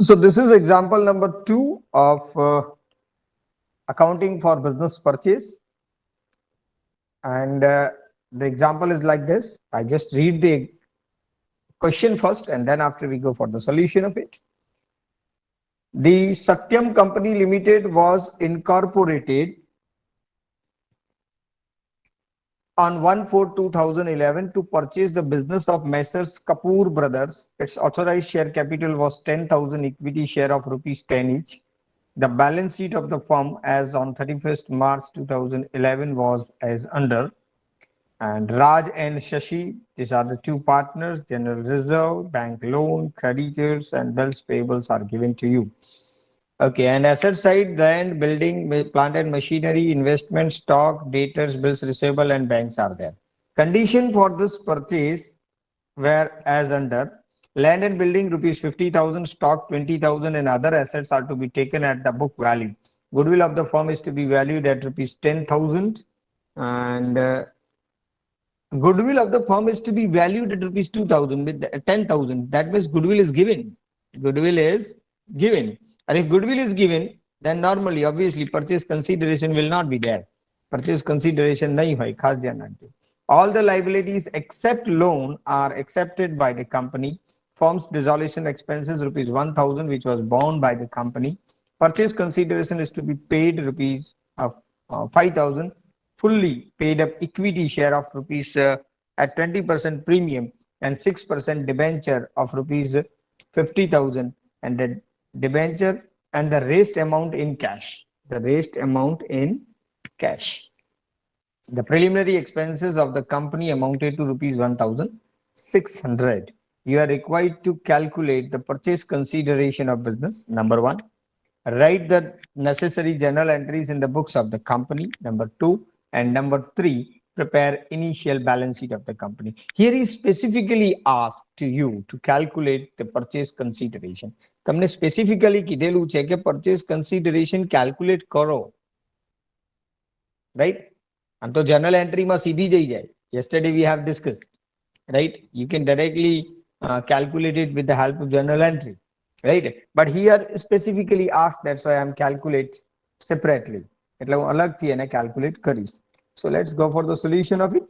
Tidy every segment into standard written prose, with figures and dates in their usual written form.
So this is example number 2 of accounting for business purchase. And the example is like this. I just read the question first, and then after we go for the solution of it. The Satyam Company Limited was incorporated on 1/4/2011 to purchase the business of Messrs. Kapoor Brothers. Its authorized share capital was 10,000 equity share of rupees 10 each. The balance sheet of the firm as on 31st March 2011 was as under. And Raj and Shashi, these are the two partners. General reserve, bank loan, creditors, and bills payables are given to you. Okay, and asset side, land, building, plant and machinery, investment, stock, debtors, bills receivable, and banks are there. Condition for this purchase were as under. Land and building rupees 50,000, stock 20,000, and other assets are to be taken at the book value. Goodwill of the firm is to be valued at rupees 10,000, and goodwill of the firm is to be valued at rupees 2,000 with 10,000. That means goodwill is given. Goodwill is given. And if goodwill is given, then normally, obviously, purchase consideration will not be there. Purchase consideration nahi hoy, khas dhyan rakhiye. All the liabilities except loan are accepted by the company. Firm's dissolution expenses rupees 1,000, which was borne by the company. Purchase consideration is to be paid rupees 5,000, fully paid up equity share of rupees at 20% premium and 6% debenture of rupees 50,000, and the debenture and the raised amount in cash. The raised amount in cash. The preliminary expenses of the company amounted to rupees 1,600. You are required to calculate the purchase consideration of business. Number one, write the necessary journal entries in the books of the company. Number two, and number three, prepare initial balance sheet of the company. Here is specifically asked to you to calculate the purchase consideration. તમને specifically કીધેલું છે કે purchase consideration calculate કરો. Right? આમ તો journal entry માં સીધી જઈ જાય. Yesterday we have discussed. Right? You can directly calculate it with the help of journal entry. Right? But here specifically asked, that's why I'm calculate separately. એટલે હું અલગથી એને calculate કરીશ. So let's go for the solution of it.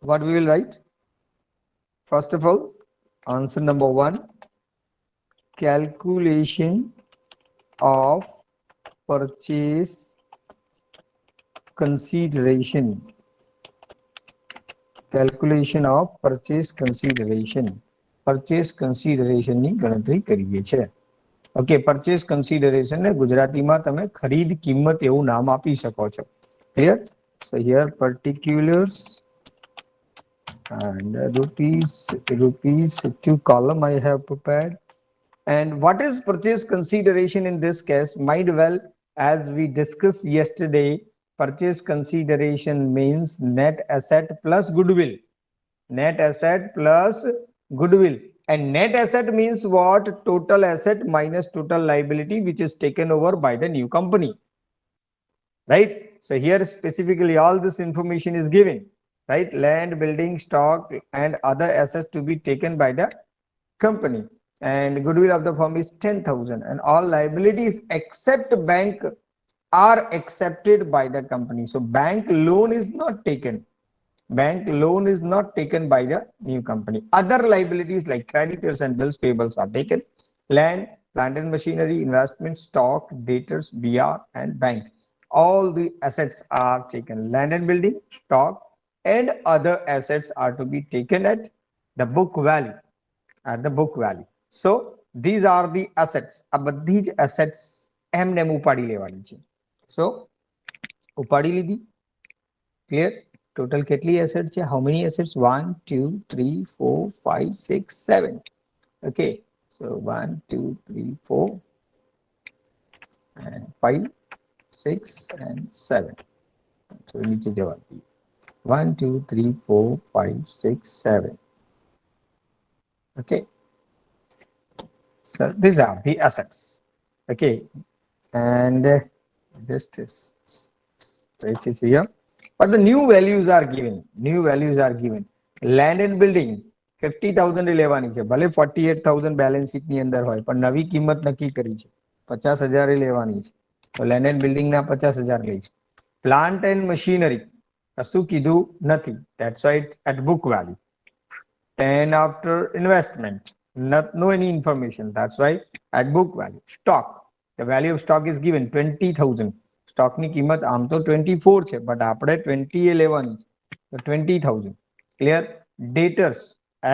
What we will write? First of all, answer number one, calculation of purchase consideration. Calculation of purchase consideration. Purchase consideration ની ગણતરી કરીએ છીએ. Okay, purchase consideration ને ગુજરાતીમાં તમે ખરીદ કિંમત એવું નામ આપી શકો છો. Clear? So here particulars and rupees, two column I have prepared. And what is purchase consideration in this case? Might well, as we discussed yesterday, purchase consideration means net asset plus goodwill. Net asset plus goodwill. And net asset means what? Total asset minus total liability, which is taken over by the new company. Right? So here specifically all this information is given. Right? Land, building, stock, and other assets to be taken by the company. And goodwill of the firm is 10,000, and all liabilities except bank are accepted by the company. So bank loan is not taken. Bank loan is not taken by the new company. Other liabilities like creditors and bills payables are taken. Land, plant and machinery, investment, stock, debtors, BR, and bank. All the assets are taken. Land and building, stock, and other assets are to be taken at the book value. At the book value. So these are the assets. આ બધી જ assets એમને ઉપાડી લેવાની છે. So ઉપાડી લીધી. Clear? Total કેટલી assets છે? How many assets? 1, 2, 3, 4, 5, 6, 7. Okay. So 1, 2, 3, 4, and 5, 6, and 7. So નીચે જવા દઈએ. 1, 2, 3, 4, 5, 6, 7. Okay. So these are the assets. Okay. And this stretch is here. But the new values are given. New values are given. Land and building 50,000 લેવાની છે, ભલે 48,000 balance sheet ની અંદર હોય, પણ નવી કિંમત નક્કી કરી છે, 50,000 લેવાની છે, તો લેન્ડ એન્ડ બિલ્ડિંગ ના 50,000 લઈ છે. પ્લાન્ટ એન્ડ મશીનરી કશું કીધું નથી, that's why it's at book value. And after investment, no any information, that's why at book value. Stock, the value of stock is given 20,000. Stock ની કિંમત આમ તો 24 છે, બટ આપણે 20 એ લેવાની છે, તો 20,000. Clear? Debtors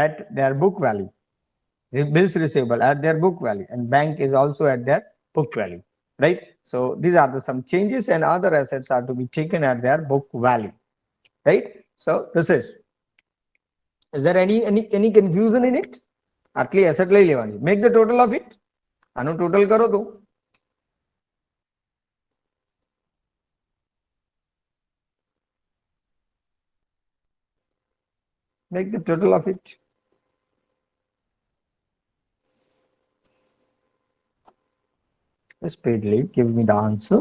at their book value, bills receivable at their book value, and bank is also at their book value, right? So these are the some changes, and other assets are to be taken at their book value, right? So this is there any confusion in it? આટલી asset લઈ લેવાની, make the total of it. આનું total કરો તો make the total of it. Speedily give me the answer.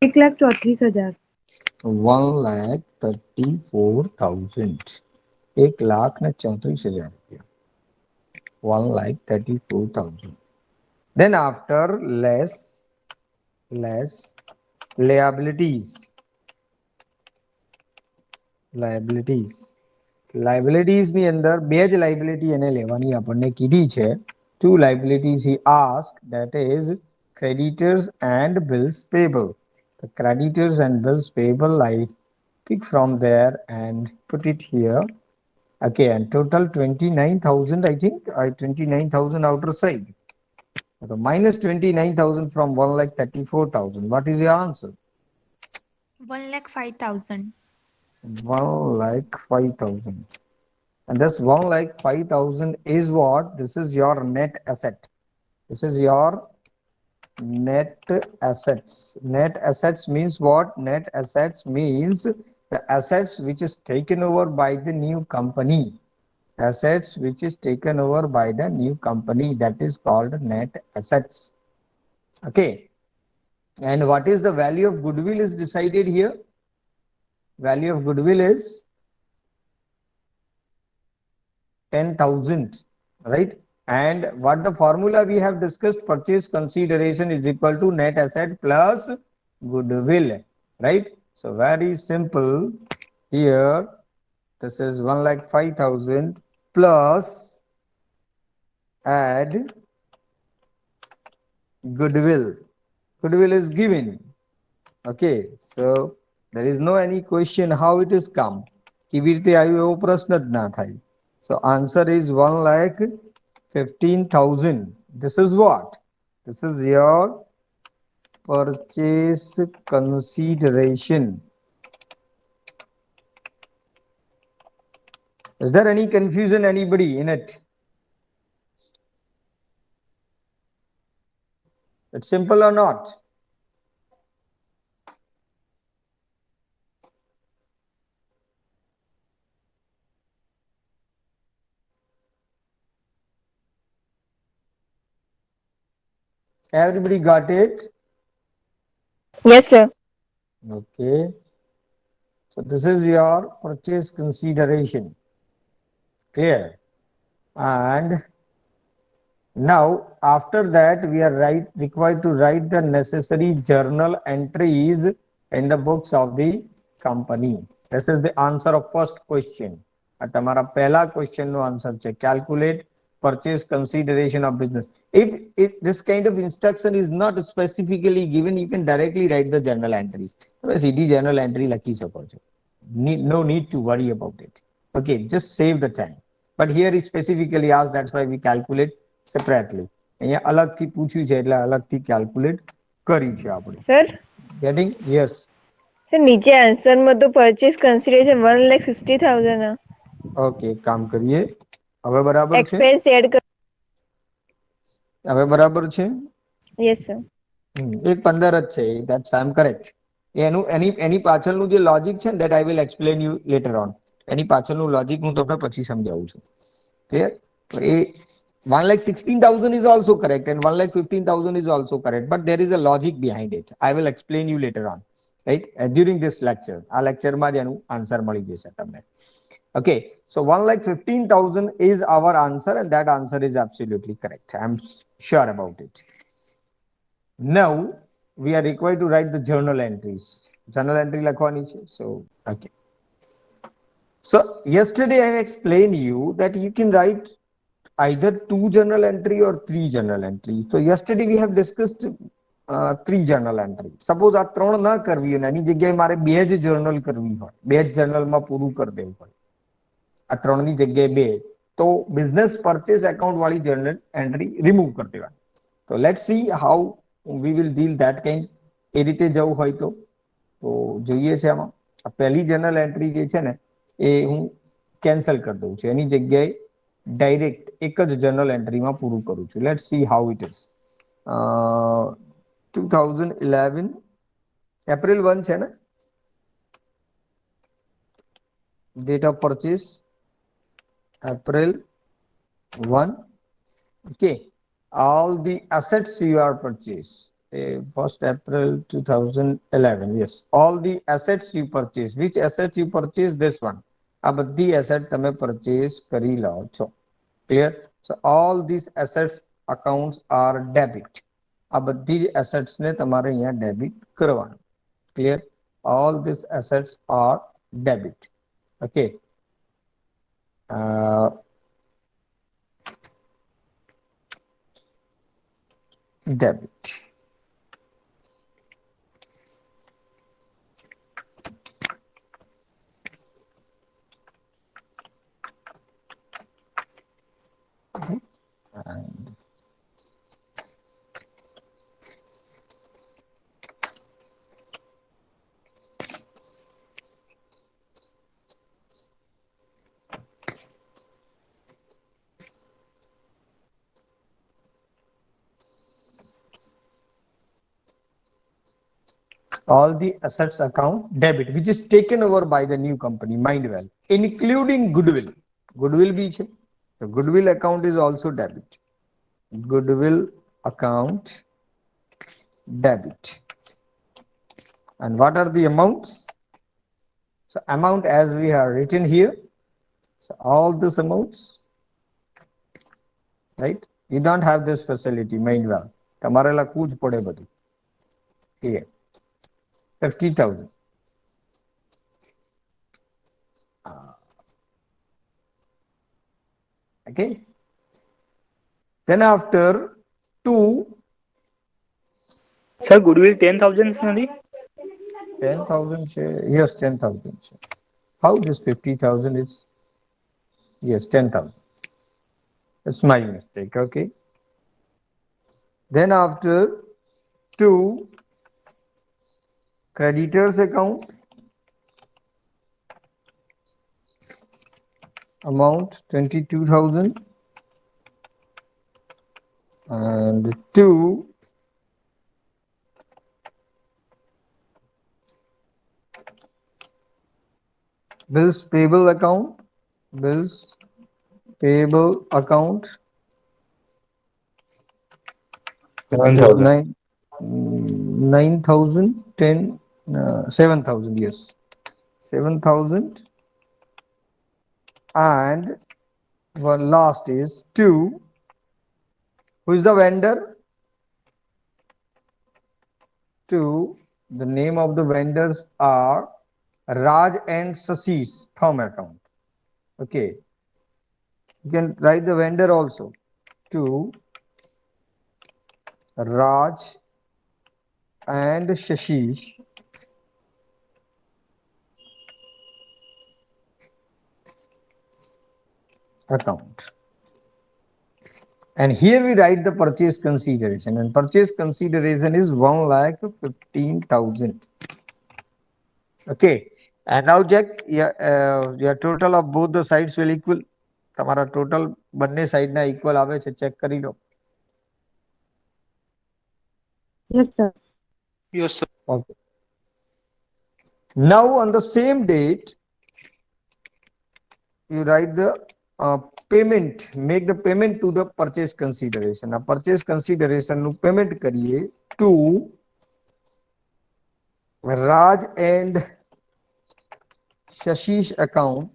1,34,000. 1,34,000. 1,34,000 रुपया. 1,34,000. Then after less liabilities. Liabilities ની અંદર બે જ liability એને લેવાની આપણને કીધી છે. Two liabilities he asked, that is creditors and bills payable. The creditors and bills payable I pick from there and put it here. Okay, and total 29,000, I think 29,000 outer side. So minus 29,000 from 1,34,000. What is your answer? 1,05,000. 1,05,000. And this 1,05,000 is what? This is your net asset. This is your net assets. Net assets means what? Net assets means the assets which is taken over by the new company. Assets which is taken over by the new company, that is called net assets. Okay. And what is the value of goodwill is decided here? Value of goodwill is 10,000, right? And what the formula we have discussed, purchase consideration is equal to net asset plus goodwill, right? So very simple here. This is 1,05,000 plus add goodwill. Goodwill is given. Okay, so there is no any question how it is come. કેવી રીતે આવ્યું એવો પ્રશ્ન જ ના થાય. So answer is 1,15,000. This is what? This is your purchase consideration. Is there any confusion, anybody in it? It's simple or not? Everybody got it? Yes, sir. Okay. So this is your purchase consideration. Clear? And now after that we are required to write the necessary journal entries in the books of the company. This is the answer of first question. આ તમારા પહેલા question નો answer છે. Calculate purchase consideration of business. If this kind of instruction is not specifically given, you can directly write the journal entries. સીધી journal entry લખી શકો છો. No need to worry about it. Okay, just save the time. But here is specifically asked, that's why we calculate separately. અહીંયા અલગથી પૂછ્યું છે એટલે અલગથી calculate કરી છે આપણે. Sir? Getting? Yes. Sir, નીચે આન્સરમાં તો purchase consideration 1,60,000. Okay, કામ કરીએ. હવે બરાબર છે? Expense add કર. હવે બરાબર છે? Yes, sir. 1,15 જ છે. That's I'm correct. એની પાછળનું જે લોજિક છે ને, that I will explain you later on. એની પાછળનું લોજિક હું તમને પછી સમજાવું છું. ક્લિયર? તો એ 1,16,000 is also correct and 1,15,000 is also correct, but there is a logic behind it. I will explain you later on. right? During this lecture, આ lectureમાં જ એનું આન્સર મળી જશે તમને. Okay, so 1,15,000 is our answer, and that answer is absolutely correct. I'm sure about it. Now we are required to write the journal entries. Journal entry લખવાની છે. So okay. So yesterday I explained you that you can write either 2 journal entry or 3 journal entry. So yesterday we have discussed 3 journal entry. Suppose આ 3 ના કરવી હોય એની જગ્યાએ મારે 2 જ journal કરવી હોય, 2 જ journalમાં પૂરું કરી દેવું હોય, આ 3 ની જગ્યાએ 2, તો business purchase account વાળી journal entry remove કરી દેવાની. So let's see how we will deal that kind. એ રીતે જવું હોય તો જોઈએ છે આમાં આ પહેલી journal entry જે છે ને એ હું કેન્સલ કરી દઉં છું, એની જગ્યાએ ડાયરેક્ટ એક જ જર્નલ એન્ટ્રીમાં પૂરું કરું છું. Let's see how it is. 2011 April 1 છે ને date of purchase April 1. Okay, all the assets you are purchased 1st April 2011. Yes, all the assets you purchase. Which assets you purchase? This one. આ બધી asset તમે purchase કરી લો છો. Clear? So all these assets accounts are debit. આ બધી assets ને તમારે અહીંયા debit કરવાનું. Clear? All these assets are debit. Okay. Debit. Okay. And all the assets account debit which is taken over by the new company, mind well, including goodwill. Goodwill bhi છે, so goodwill account is also debit. Goodwill account debit. And what are the amounts? So amount as we have written here. So all these amounts, right? You don't have this facility, mind well. તમારે લખવું જ પડે બધું. Here 50,000. Okay. Then after 2. Sir, goodwill 10,000 નથી? 10,000 share. Yes, 10,000 share. How this 50,000 is? Yes, 10,000. It's my mistake. Okay. Then after 2, creditors account, amount 22,000, and 2, bills payable account, bills payable account 7,000. 9,000, 10, 7,000, yes, 7,000, and one last is 2. Who is the vendor? 2. The name of the vendors are Raj and Sasish, firm account. Okay, you can write the vendor also. 2, Raj and Shashish account. And here we write the purchase consideration, and purchase consideration is 1,15,000. Okay, and now check your total of both the sides will equal. તમારા total બંને side ના equal આવે છે, check કરી લો. Yes, sir. Yes, sir. Okay. Now on the same date, you write the payment, make the payment to the purchase consideration. A purchase consideration નું payment કરીએ to Raj and Shashi's account.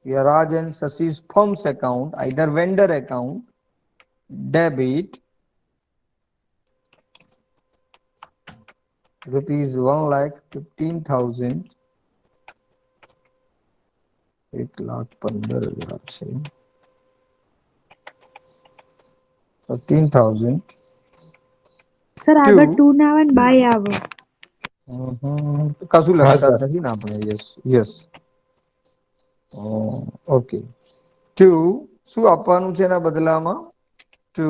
Your Raj and Shashi's firm's account, either vendor account, debit rupees 1,15,000, 1,15,000 से 15,000. Sir, I Two. got two now and buy hour. કશું હા, લખતા sir. નથી ને આપણે? Yes. Okay. Two શું આપવાનું છે એના બદલામાં? To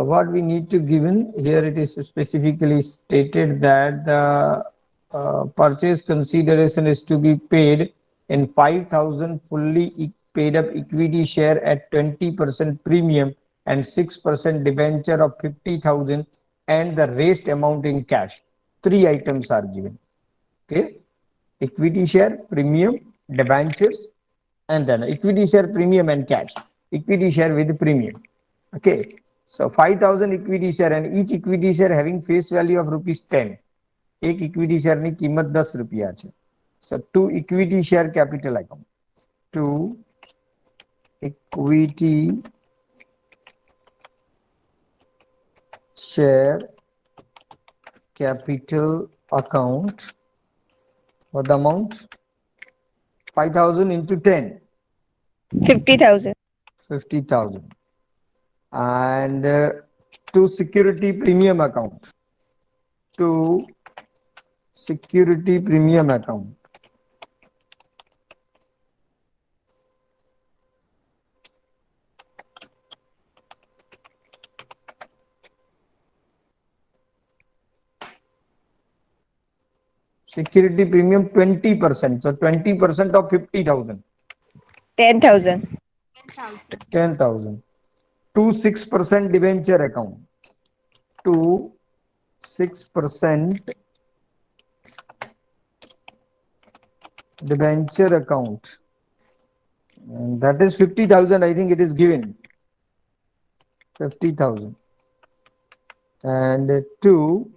what we need to given here, it is specifically stated that the purchase consideration is to be paid in 5,000 fully paid up equity share at 20% premium and 6% debenture of 50,000 and the rest amount in cash. Three items are given. Okay, equity share, premium, debentures, and then equity share, premium and cash. Equity share with premium. Okay, so 5,000 equity share and each equity share having face value of rupees 10. एक equity share ની કિંમત 10 રૂપિયા છે. So two equity share capital account. Two equity share capital account. What the amount? 5,000 into 10. 50,000. 50,000. And two security premium account. Two security premium account. Security premium 20%. So 20% of 50,000. 10,000. 10,000. Two 6% debenture account. Two 6% debenture account. And that is 50,000. I think it is given. 50,000. And two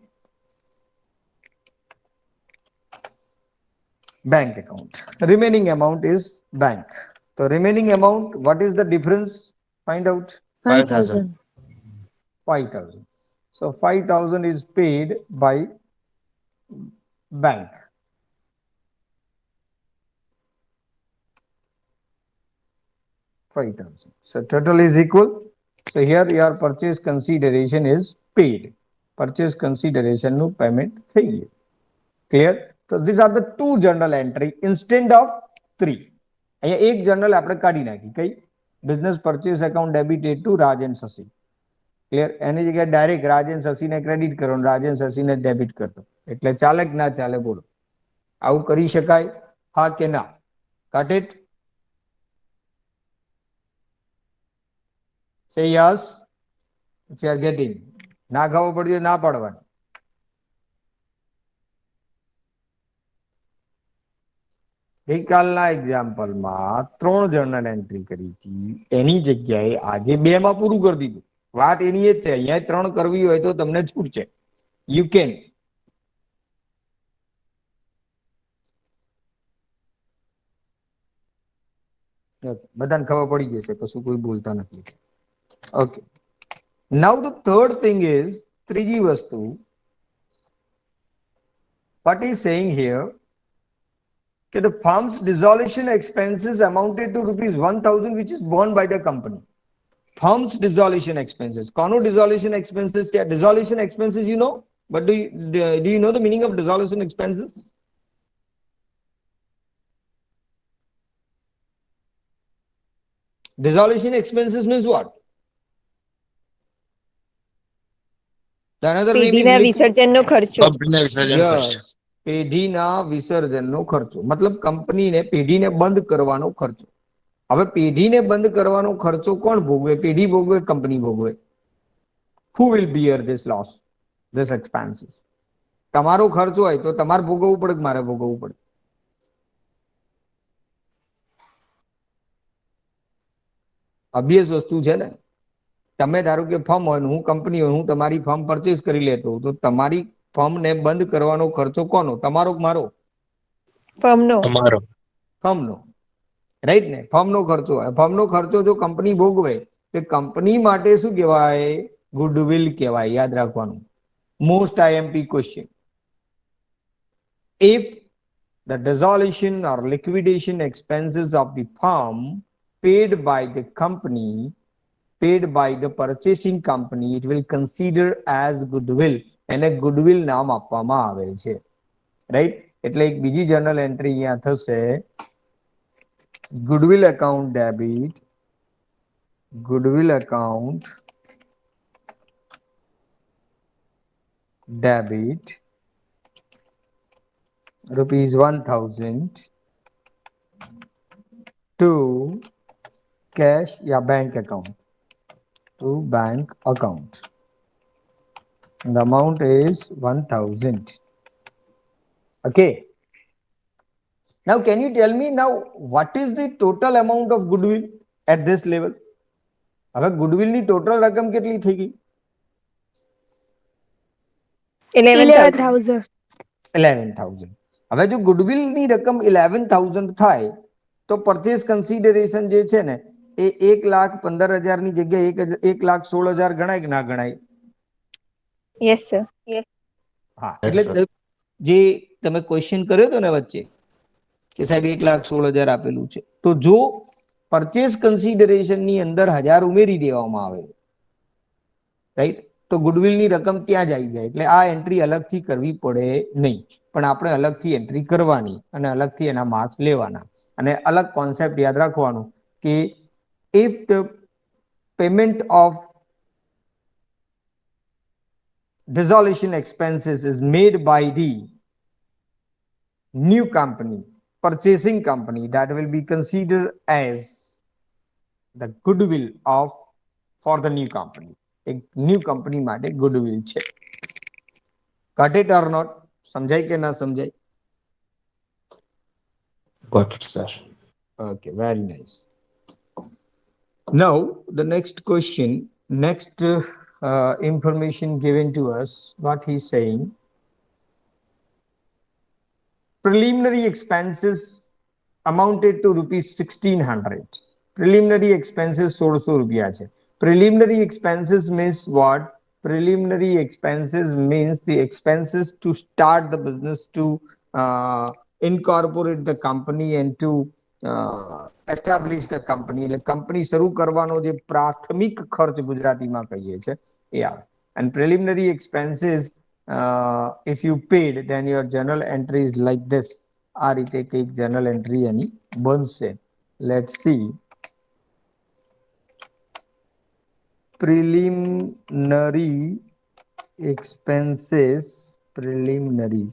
bank account. The remaining amount is bank. So remaining amount, what is the difference? Find out. 5,000. 5,000. So 5,000 is paid by bank. So total is equal. So here your purchase consideration is paid. Purchase consideration no payment થઈ ગયું. Clear? So these are the two journal entry instead of three. અહીંયા એક journal આપણે કાઢી નાખી. કઈ? Business purchase account debited to Raj and Shashi. Clear? એની જગ્યાએ direct Raj and શશીને credit કરો, રાજ એન્ડ શશીને ડેબિટ કરતો. એટલે ચાલે કે ના ચાલે? બોલો, આવું કરી શકાય? હા કે ના? Got it? Say yes if you are getting. ના ખાવો પડ્યો ના પાડવાની. ગઈકાલના એક્ઝામ્પલમાં 3 જર્નલ એન્ટ્રી કરી હતી, એની જગ્યાએ આજે 2 માં પૂરું કરી દીધું. વાત એની જ છે, અહીંયા 3 કરવી હોય તો તમને છૂટ છે. You can. બધાને ખબર પડી જશે, કશું કોઈ બોલતા નથી. Okay, now the third thing is, ત્રીજી વસ્તુ, what is saying here, that the firm's dissolution expenses amounted to rupees 1,000 which is borne by the company. Firm's dissolution expenses. Kono dissolution expenses? Yeah, dissolution expenses you know, but do you know the meaning of dissolution expenses? Dissolution expenses means what? The another name is પેઢીના વિસર્જનનો ખર્ચો. કંપનીના વિસર્જન ખર્ચ. Yes, પેઢીના વિસર્જનનો ખર્ચો, મતલબ કંપનીને પેઢીને બંધ કરવાનો ખર્ચો. હવે પેઢીને બંધ કરવાનો ખર્ચો કોણ ભોગવે? પેઢી ભોગવે, કંપની ભોગવે? Who will bear this loss, this expenses? તમારો ખર્ચો હોય તો તમારે ભોગવવું પડે કે મારે ભોગવવું પડે? ઓબ્વિયસ વસ્તુ છે ને. તમે ધારો કે ફર્મ હોય ને હું કંપની હોય, હું તમારી ફર્મ પરચેસ કરી લેતો, તો તમારી ફર્મને બંધ કરવાનો ખર્ચો કોનો? તમારો કે મારો? ફર્મનો. તમારો. ફર્મનો, રાઈટ ને? ફર્મનો ખર્ચો હોય. ફર્મનો ખર્ચો જો કંપની ભોગવે તો કંપની માટે શું કહેવાય? ગુડવિલ કહેવાય. યાદ રાખવાનું. Most IMP question. If the dissolution or liquidation expenses of the firm paid by the company, paid by the purchasing company, it will consider as goodwill. એને goodwill નામ આપવામાં આવે છે, રાઈટ? એટલે એક બીજી જર્નલ એન્ટ્રી અહીંયા થશે, goodwill account debit, goodwill account debit rupees 1000 to cash या bank account, to bank account. The amount is 1000. Okay. Now can you tell me now what is the total amount of goodwill at this level? હવે goodwill ની total રકમ કેટલી થઈ ગઈ? 11,000. 11,000. હવે જો goodwill ની રકમ 11,000 થાય તો પરચેસ કન્સિડરેશન જે છે ને એ 1,15,000 ની જગ્યાએ 1,16,000 ગણાય કે ના ગણાય? Yes, sir. હા, Yes, એટલે sir. જે તમે ક્વેશ્ચન કર્યો હતો ને વચ્ચે કે સાહેબ 1,16,000 આપેલું છે, તો જો પરચેસ કન્સિડરેશન ની અંદર 1000 ઉમેરી દેવામાં આવે, રાઈટ, તો ગુડવિલ ની રકમ ત્યાં જ આવી જાય. એટલે આ એન્ટ્રી અલગથી કરવી પડે નહીં, પણ આપણે અલગથી એન્ટ્રી કરવાની અને અલગથી એના માર્ક્સ લેવાના. અને અલગ કોન્સેપ્ટ યાદ રાખવાનું કે if the payment of dissolution expenses is made by the new company, purchasing company, that will be considered as the goodwill of for the new company. એક ન્યુ કંપની માટે ગુડવિલ છે. Got it or not? સમજાય કે ના સમજાય? Got it, sir. Okay, very nice. Now the next question, next information given to us, what he's saying, preliminary expenses amounted to rupees 1,600. Preliminary expenses 1,600 રૂપિયા છે. Preliminary expenses means what? Preliminary expenses means the expenses to start the business, to incorporate the company and to establish the company. એટલે company શરૂ કરવાનો જે પ્રાથમિક ખર્ચ ગુજરાતીમાં કહીએ છે એ આવે. And preliminary expenses, if you paid, then your journal entry is like this. આ રીતે કઈક journal entry એની બનશે. Let's see. Preliminary expenses, preliminary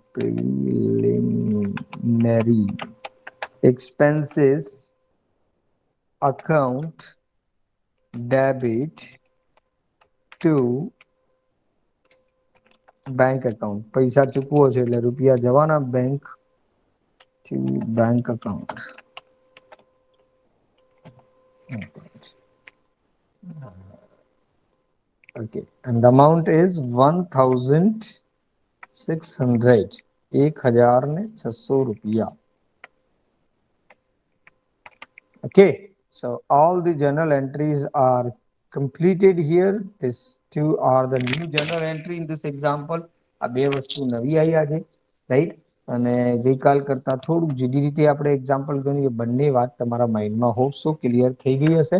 expenses account debit to bank account. પૈસા ચૂકવો છે એટલે રૂપિયા જવાના bank to bank account. Okay, and the amount is 1,600. 1,600 rupiah. Okay, so all the journal entries are completed here. These two are the new journal entry in this example. આ બે વસ્તુ નવી આવી આજે, રાઈટ? અને ગઈકાલ કરતા થોડુંક જુદી રીતે આપણે એક્ઝામ્પલ ગણ્યું. એ બંને વાત તમારા માઇન્ડમાં હોપ સો ક્લિયર થઈ ગઈ હશે.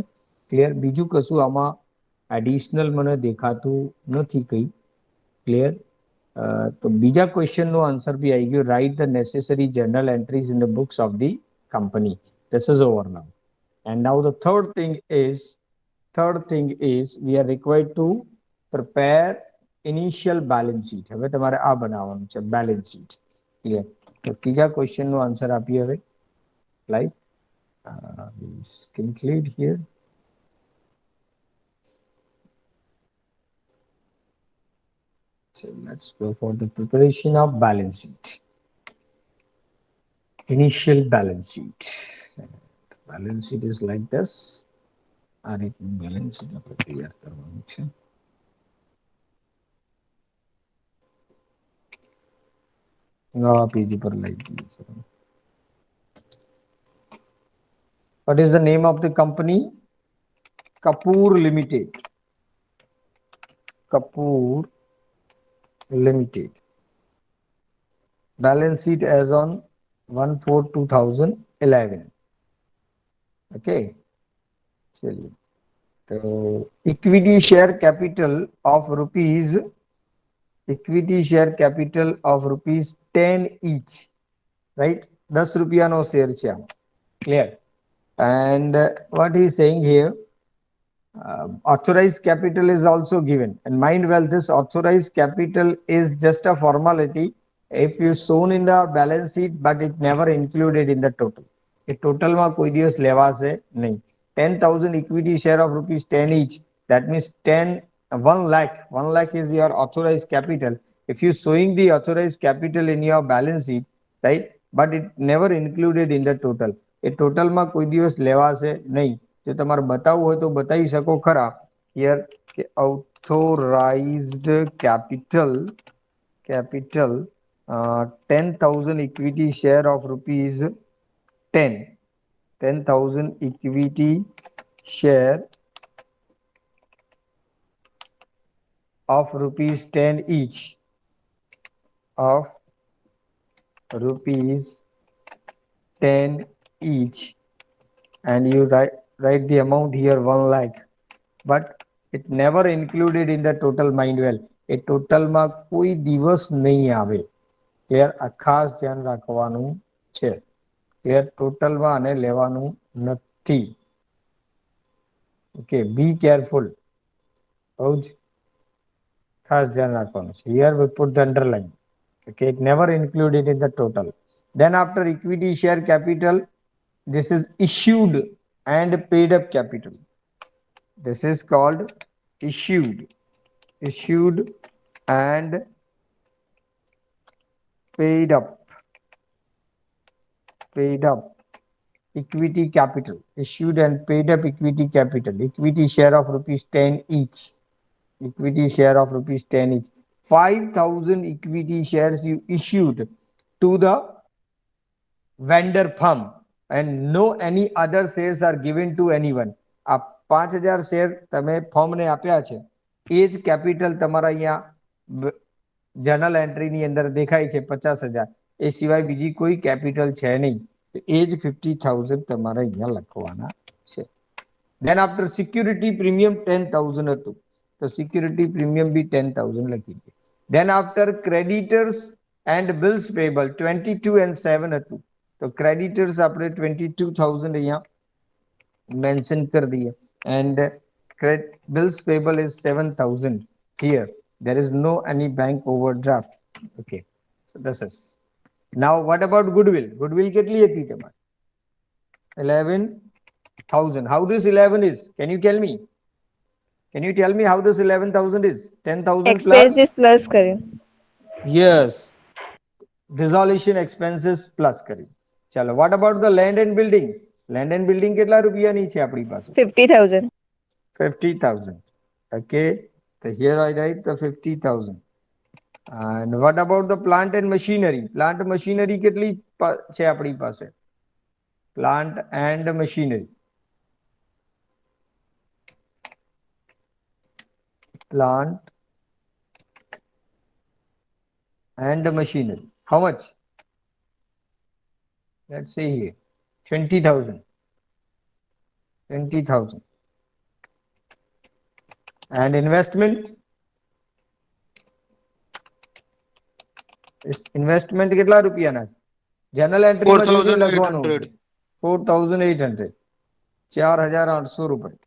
ક્લિયર? બીજું કશું આમાં એડિશનલ મને દેખાતું નથી કઈ. ક્લિયર? તો બીજા ક્વેશ્ચનનો આન્સર બી આવી ગયો. Write the necessary journal entries in the books of the company. This is over now. And now the third thing is we are required to prepare initial balance sheet. હવે તમારે આ બનાવવાનું છે balance sheet. Clear? તો ત્રીજા ક્વેશ્ચનનો answer આપીએ હવે. Right? Conclude here. So let's go for the preparation of balance sheet. Initial balance sheet. Balance sheet is like this. આ રીતનું બેલેન્સ શીટ આપણે તૈયાર કરવાનું છે. નવા પેજ પર લઈ જઈએ છે. What is the name of the company? Kapoor Limited. Kapoor Limited. Balance sheet as on 1/4/2011. Okay. चलिए, तो equity share capital of rupees 10 each, right? 10 રૂપિયાનો શેર છે આમ. Clear? And what he is saying here, authorized capital is also given, and mind well, this authorized capital is just a formality if you shown in the balance sheet, but it never included in the total. એ ટોટલમાં કોઈ દિવસ લેવાશે નહીં. 10,000 equity share of rupees 10 each, that means 1 lakh is your authorized capital. If you showing the authorized capital in your balance sheet, right, but it never included in the total, એ ટોટલમાં કોઈ દિવસ લેવાશે નહીં. જો તમારે બતાવવું હોય તો બતાવી શકો ખરા. Here કે authorized capital 10,000 equity share of rupees 10,000 equity share of rupees 10 each, of rupees 10 each, and you write the amount here 1 lakh, but it never included in the total, mind well. એ ટોટલમાં કોઈ દિવસ નહીં આવે. ત્યારે આ ખાસ ધ્યાન રાખવાનું છે. ત્યારે ટોટલમાં આને લેવાનું નથી. Okay, be careful. બહુ જ ખાસ ધ્યાન રાખવાનું છે. Here we put the underline. Okay, it never included in the total. Then after equity share capital, this is issued and paid up capital. This is called issued and paid up equity capital. Issued and paid up equity capital. Equity share of rupees 10 each. Equity share of rupees 10 each. 5,000 equity shares you issued to the vendor firm, and no any other shares are given to anyone. આ 5,000 share તમે ફર્મને આપ્યા છે, એ જ capital તમારા અહીંયા journal એન્ટ્રીની અંદર દેખાય છે 50,000. એ સિવાય બીજી કોઈ કેપિટલ છે નહીં. એ જ 50,000 તમારે અહીંયા લખવાના છે. Then after security premium 10,000 હતું, તો security premium બી 10,000 લખી દે. Then after creditors and bills payable 22 and 7 હતું, તો creditors આપણે 22,000 અહીંયા મેન્શન કરી દઈએ, and bills payable is 7,000. Here there is no any bank overdraft. Okay, so this is. Now what about goodwill? Goodwill કેટલી હતી તમારે? 11,000. How this 11 is? Can you tell me? Can you tell me how this 11,000 is? 10,000 plus? Expenses plus કર્યું. Yes. Dissolution expenses plus કર્યું. ચાલો, what about the land and building? Land and building કેટલા રૂપિયાની છે આપણી પાસે? 50,000. 50,000. Okay, so here I write the 50,000. And what about the plant and machinery? Plant machinery કેટલી છે આપણી પાસે? Plant and machinery. Plant and machinery. How much? Let's say here 20,000. 20,000. And investment? Investment કેટલા રૂપિયાના છે? General entry 4,800. 4,800. 4,800 રૂપિયા.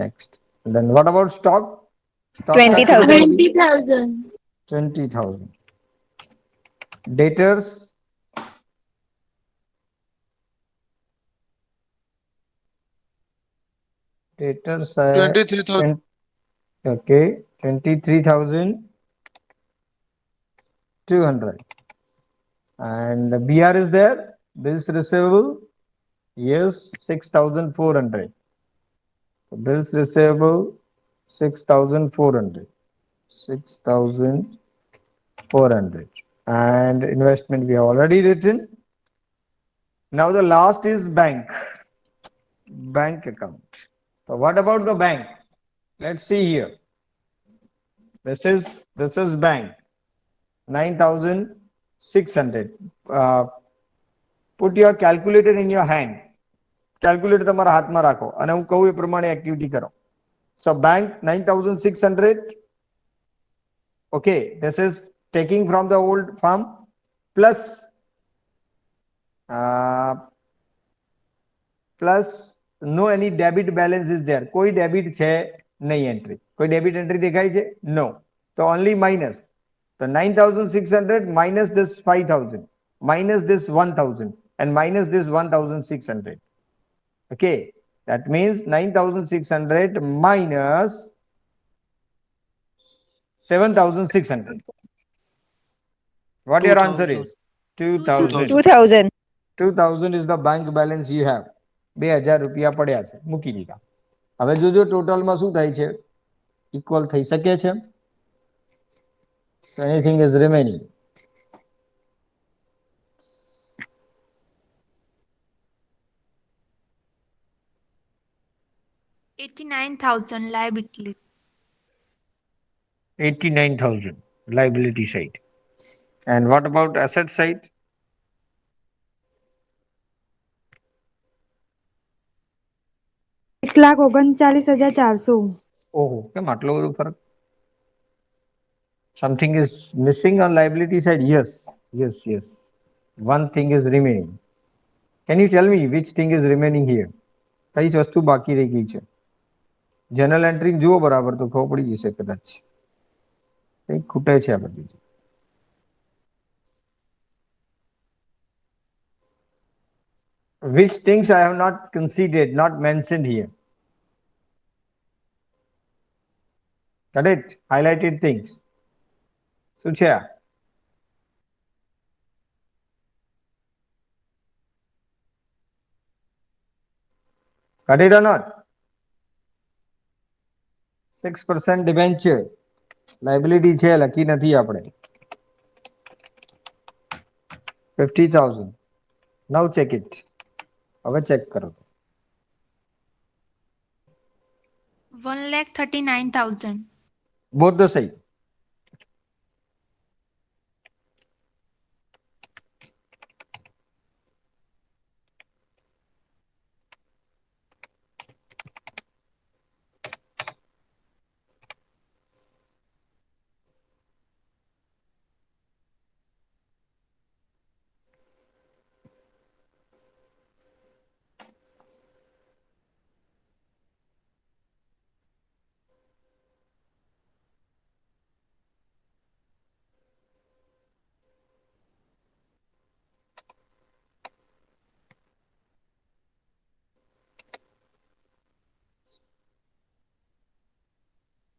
Next. Then what about stock? Stock 20,000. 20,000. 20,000. Debtors? Debtors are 23,000. okay, 23,200. And the BR is there. Bills receivable. Yes, 6,400. Bills receivable 6,400. 6,400. And investment we have already written. Now the last is bank. Bank account. So what about the bank? Let's see here. This is bank. 9,600. Put your calculator in your hand. Calculator તમારા હાથમાં રાખો અને હું કહું એ પ્રમાણે activity કરો. So bank 9,600. Okay, this is taking from the old firm plus no any debit balance is there. કોઈ debit છે નહીં entry. કોઈ debit entry દેખાય છે? No. So only minus. So 9,600 minus this 5,000 minus this 1,000 and minus this 1,600. Okay, that means 9,600 minus 7,600. What your answer is? 2,000. 2000. 2,000 is the bank balance you have. 2,000 રૂપિયા પડ્યા છે, મૂકી દીધા. હવે જોજો ટોટલમાં શું થાય છે, ઇક્વલ થઈ શકે છે. So anything is remaining. $89,000 liability. 89,000 liability side. And what about asset side? $1,39,400. ઓહો, કેમ આટલો બધો ફરક? Something is missing on liability side? Yes. One thing is remaining. Can you tell me which thing is remaining here? કઈ વસ્તુ બાકી રહી ગઈ છે? જનરલ એન્ટ્રી જુઓ બરાબર તો ખબર પડી જશે કદાચ. કંઈક ખૂટે છે આ બધી. Which things I have not considered, not mentioned here? Got it? Highlighted things. શું છે આ? Got it or not? 6% debenture. Liability છે, લખી નથી આપણે. 50,000. Now check it. હવે ચેક કરો. 1,39,000. Both the same.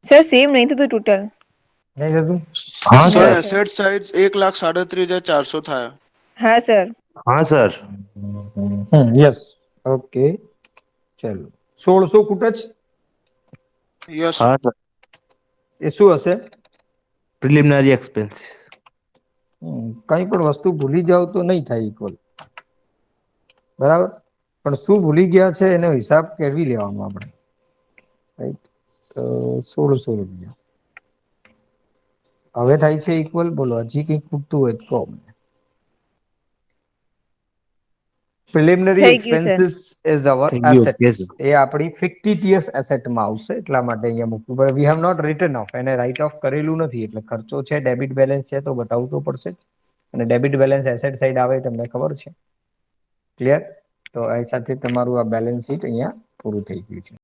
Sir same નહીં થતું ટોટલ. નહીં થતું? સર એસેટ સાઇડ 1,37,400 થાય. હા સર. હા સર. યસ. ઓકે, ચલો. 1,600 ખૂટે છે? યસ. હા સર. એ શું હશે? Preliminary expenses. કઈ પણ વસ્તુ ભૂલી જાવ તો નહીં થાય ઇક્વલ, બરાબર? પણ શું ભૂલી ગયા છે એનો હિસાબ કેળવી લેવાનો આપણે, રાઈટ? તો 1,600 રૂપિયા હવે થાય છે ઇક્વલ. બોલો, હજી કંઈક ખૂટતું હોય તો કહો. પ્રિલિમિનરી થઈ ગયું, sir. એક્સપેન્સીસ ઇઝ અવર થઈ ગયું, એસેટ્સ. yes, sir. એ આપણી ફિક્ટિટિયસ એસેટમાં આવશે, એટલા માટે અહીંયા મૂકવું પડે. We have not written off, એને રાઇટ ઓફ કરેલું નથી, એટલે ખર્ચો છે, ડેબિટ બેલેન્સ છે તો બતાવવું તો પડશે જ. અને ડેબિટ બેલેન્સ એસેટ સાઈડ આવે તમને ખબર છે. ક્લિયર? તો એ સાથે તમારું આ બેલેન્સ શીટ અહીંયા પૂરું થઈ ગયું છે.